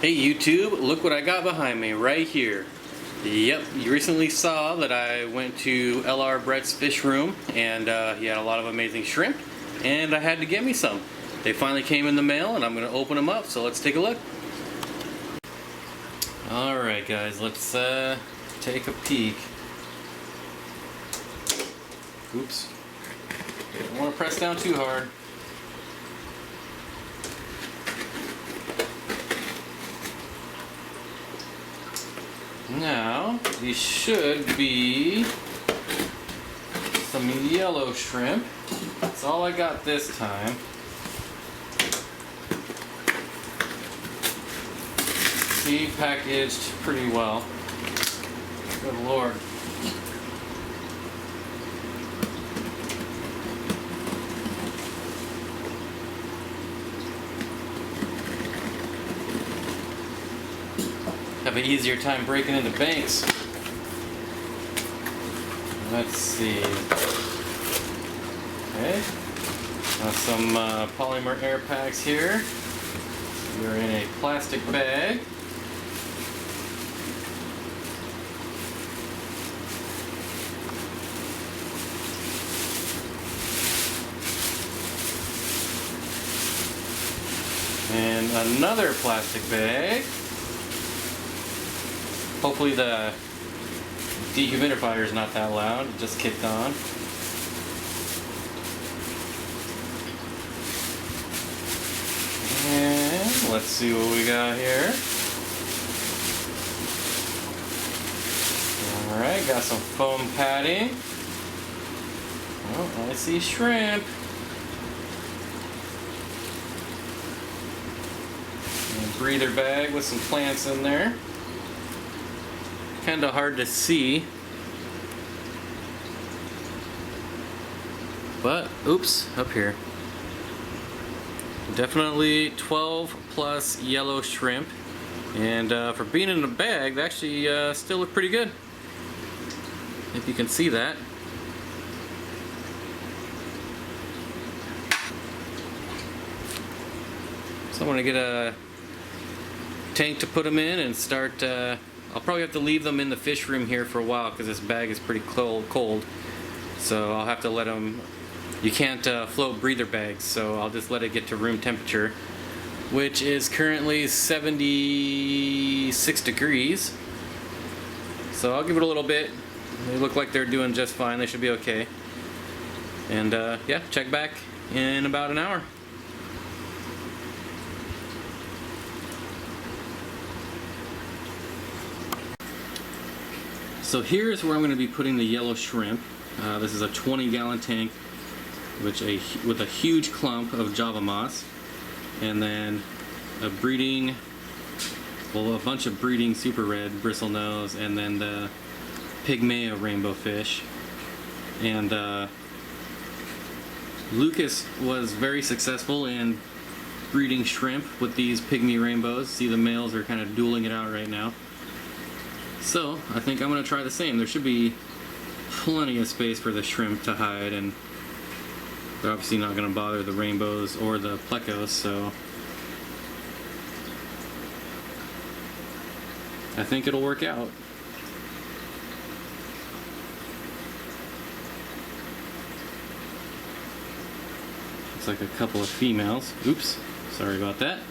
Hey YouTube, look what I got behind me right here. Yep, you recently saw that I went to L.R.Bret'z fish room and he had a lot of amazing shrimp and I had to get me some. They finally came in the mail and I'm going to open them up, so let's take a look. Alright guys, let's take a peek. Oops. Don't want to press down too hard. Now, these should be some yellow shrimp. That's all I got this time. See, packaged pretty well. Good Lord. Have an easier time breaking into banks. Let's see. Okay. Some polymer air packs here. We're in a plastic bag. And another plastic bag. Hopefully the dehumidifier is not that loud, it just kicked on. And let's see what we got here. Alright, got some foam padding. Oh, I see shrimp. And a breather bag with some plants in there. Kinda hard to see, but oops, up here. Definitely 12 plus yellow shrimp, and for being in a bag, they actually still look pretty good. If you can see that. So I'm gonna get a tank to put them in and start. I'll probably have to leave them in the fish room here for a while because this bag is pretty cold. So I'll have to let them, you can't float breather bags, so I'll just let it get to room temperature, which is currently 76 degrees. So I'll give it a little bit. They look like they're doing just fine. They should be okay. And yeah, check back in about an hour. So here's where I'm going to be putting the yellow shrimp. This is a 20-gallon tank with a huge clump of Java moss, and then a bunch of breeding super red bristlenose, and then the pygmea rainbow fish. And Lucas was very successful in breeding shrimp with these pygmy rainbows. See, the males are kind of dueling it out right now. So, I think I'm going to try the same. There should be plenty of space for the shrimp to hide, and they're obviously not going to bother the rainbows or the plecos, so I think it'll work out. Looks like a couple of females. Oops, sorry about that.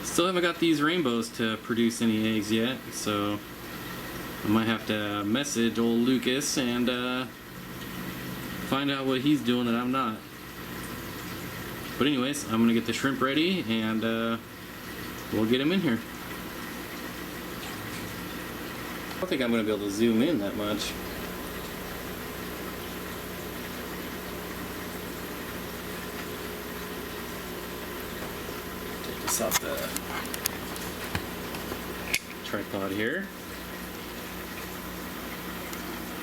Still haven't got these rainbows to produce any eggs yet, so I might have to message old Lucas and find out what he's doing that I'm not. But anyways, I'm gonna get the shrimp ready and we'll get him in here. I don't think I'm gonna be able to zoom in that much. Take this off the tripod here.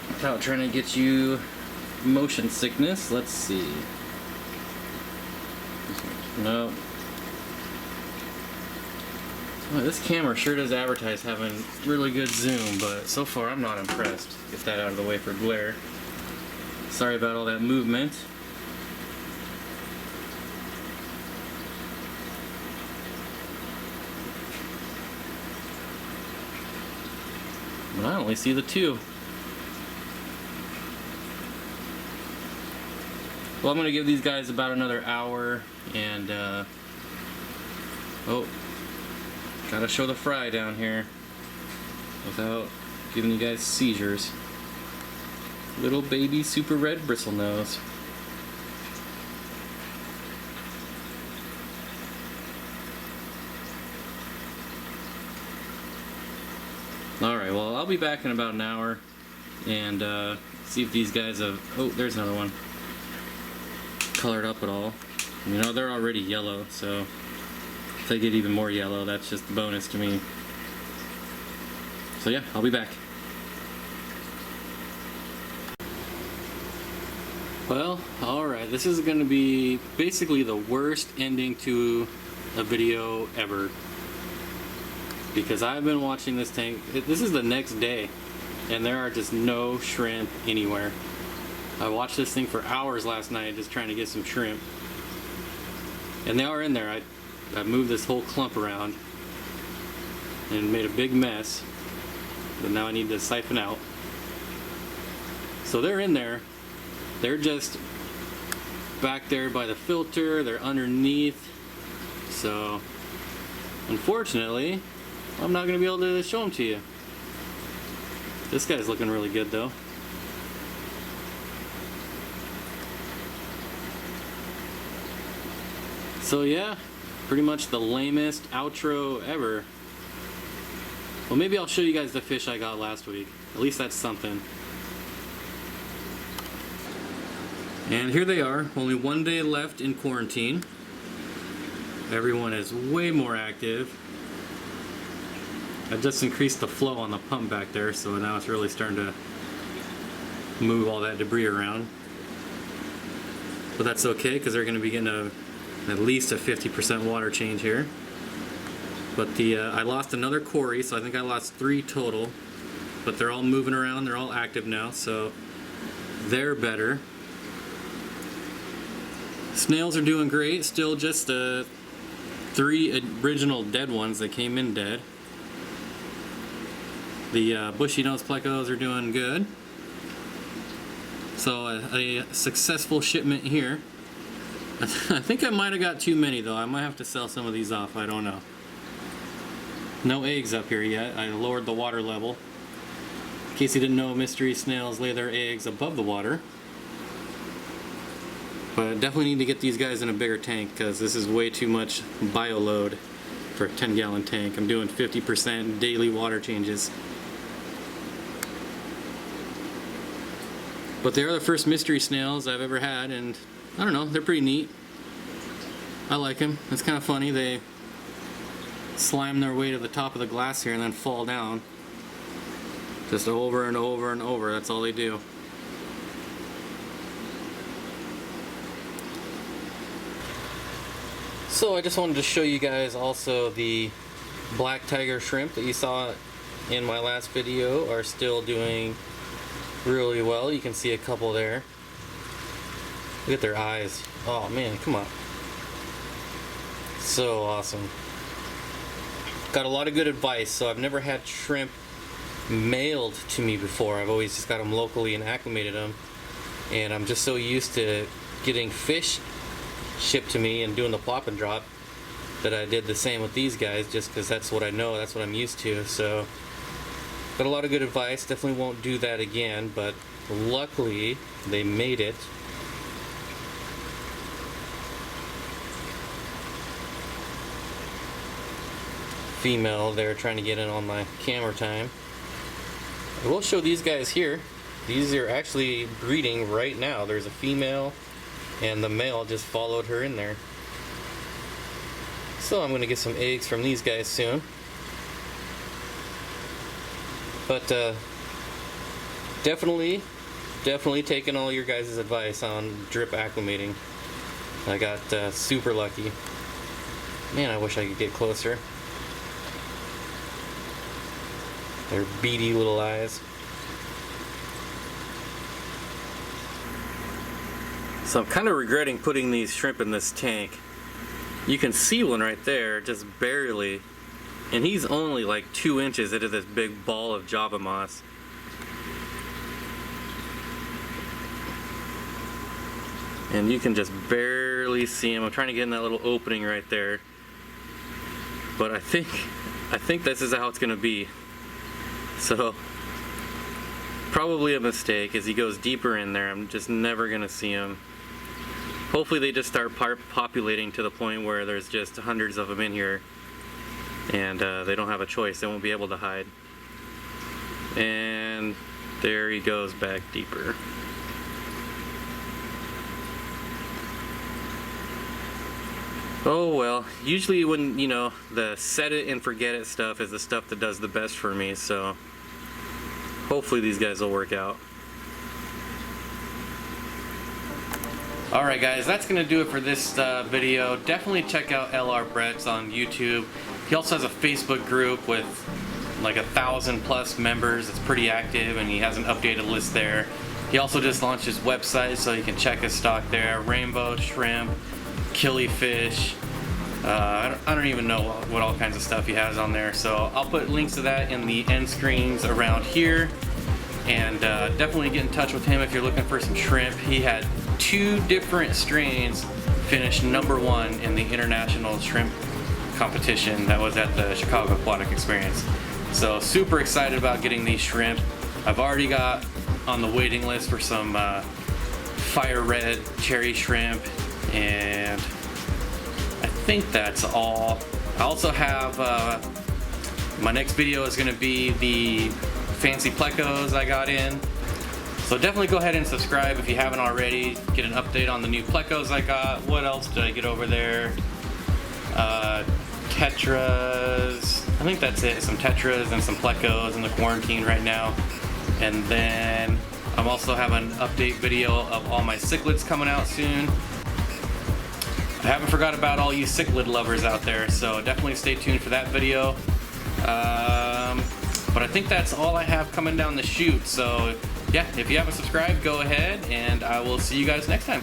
Without trying to get you motion sickness, let's see. No. Well, this camera sure does advertise having really good zoom, but so far I'm not impressed. Get that out of the way for glare. Sorry about all that movement. I only see the two. Well, I'm gonna give these guys about another hour, and oh, gotta show the fry down here without giving you guys seizures. Little baby super red bristlenose. Alright, well, I'll be back in about an hour and see if these guys have... Oh, there's another one. Colored up at all. You know, they're already yellow, so if they get even more yellow, that's just a bonus to me. So yeah, I'll be back. Well, alright, this is going to be basically the worst ending to a video ever. Because I've been watching this tank, this is the next day, and there are just no shrimp anywhere. I watched this thing for hours last night just trying to get some shrimp. And they are in there. I moved this whole clump around and made a big mess. But now I need to siphon out. So they're in there. They're just back there by the filter. They're underneath. So, unfortunately, I'm not going to be able to show them to you. This guy's looking really good though. So yeah, pretty much the lamest outro ever. Well, maybe I'll show you guys the fish I got last week. At least that's something. And here they are, only one day left in quarantine. Everyone is way more active. I just increased the flow on the pump back there, so now it's really starting to move all that debris around. But that's okay, because they're going to be getting at least a 50% water change here. But I lost another Cory, so I think I lost 3 total. But they're all moving around, they're all active now, so they're better. Snails are doing great, still just 3 original dead ones that came in dead. The bushy nose plecos are doing good. So a successful shipment here. I think I might have got too many though. I might have to sell some of these off, I don't know. No eggs up here yet. I lowered the water level. In case you didn't know, mystery snails lay their eggs above the water. But I definitely need to get these guys in a bigger tank because this is way too much bio load for a 10-gallon tank. I'm doing 50% daily water changes. But they are the first mystery snails I've ever had, and I don't know, they're pretty neat. I like them. It's kind of funny. They slime their way to the top of the glass here and then fall down. Just over and over and over. That's all they do. So I just wanted to show you guys also the black tiger shrimp that you saw in my last video are still doing really well. You can see a couple there. Look at their eyes. Oh man, come on. So awesome. Got a lot of good advice. So I've never had shrimp mailed to me before. I've always just got them locally and acclimated them. And I'm just so used to getting fish shipped to me and doing the plop and drop that I did the same with these guys just because that's what I know, that's what I'm used to. So got a lot of good advice. Definitely won't do that again, but luckily they made it. Female there trying to get in on my camera time. I will show these guys here. These are actually breeding right now. There's a female and the male just followed her in there. So I'm gonna get some eggs from these guys soon. But definitely taking all your guys' advice on drip acclimating. I got super lucky. Man, I wish I could get closer. Their beady little eyes. So I'm kind of regretting putting these shrimp in this tank. You can see one right there, just barely. And he's only like 2 inches into this big ball of Java moss. And you can just barely see him. I'm trying to get in that little opening right there. But I think this is how it's gonna be. So probably a mistake. As he goes deeper in there, I'm just never gonna see him. Hopefully they just start populating to the point where there's just hundreds of them in here, and they don't have a choice. They won't be able to hide. And there he goes back deeper. Oh well, usually when, you know, the set it and forget it stuff is the stuff that does the best for me, so hopefully these guys will work out. Alright guys, that's going to do it for this video. Definitely check out L.R.Bret'z on YouTube. He also has a Facebook group with like 1,000+ members. It's pretty active, and he has an updated list there. He also just launched his website, so you can check his stock there. Rainbow shrimp, killifish. I don't even know what all kinds of stuff he has on there, so I'll put links to that in the end screens around here. And definitely get in touch with him if you're looking for some shrimp. He had 2 different strains finish #1 in the international shrimp competition that was at the Chicago Aquatics Experience. So super excited about getting these shrimp. I've already got on the waiting list for some fire red cherry shrimp, and I think that's all. I also have my next video is going to be the fancy plecos I got in. So definitely go ahead and subscribe if you haven't already. Get an update on the new plecos I got. What else did I get over there? Tetras. I think that's it. Some tetras and some plecos in the quarantine right now. And then I'm also having an update video of all my cichlids coming out soon. I haven't forgot about all you cichlid lovers out there, so definitely stay tuned for that video. But I think that's all I have coming down the chute. So yeah, if you haven't subscribed, go ahead, and I will see you guys next time.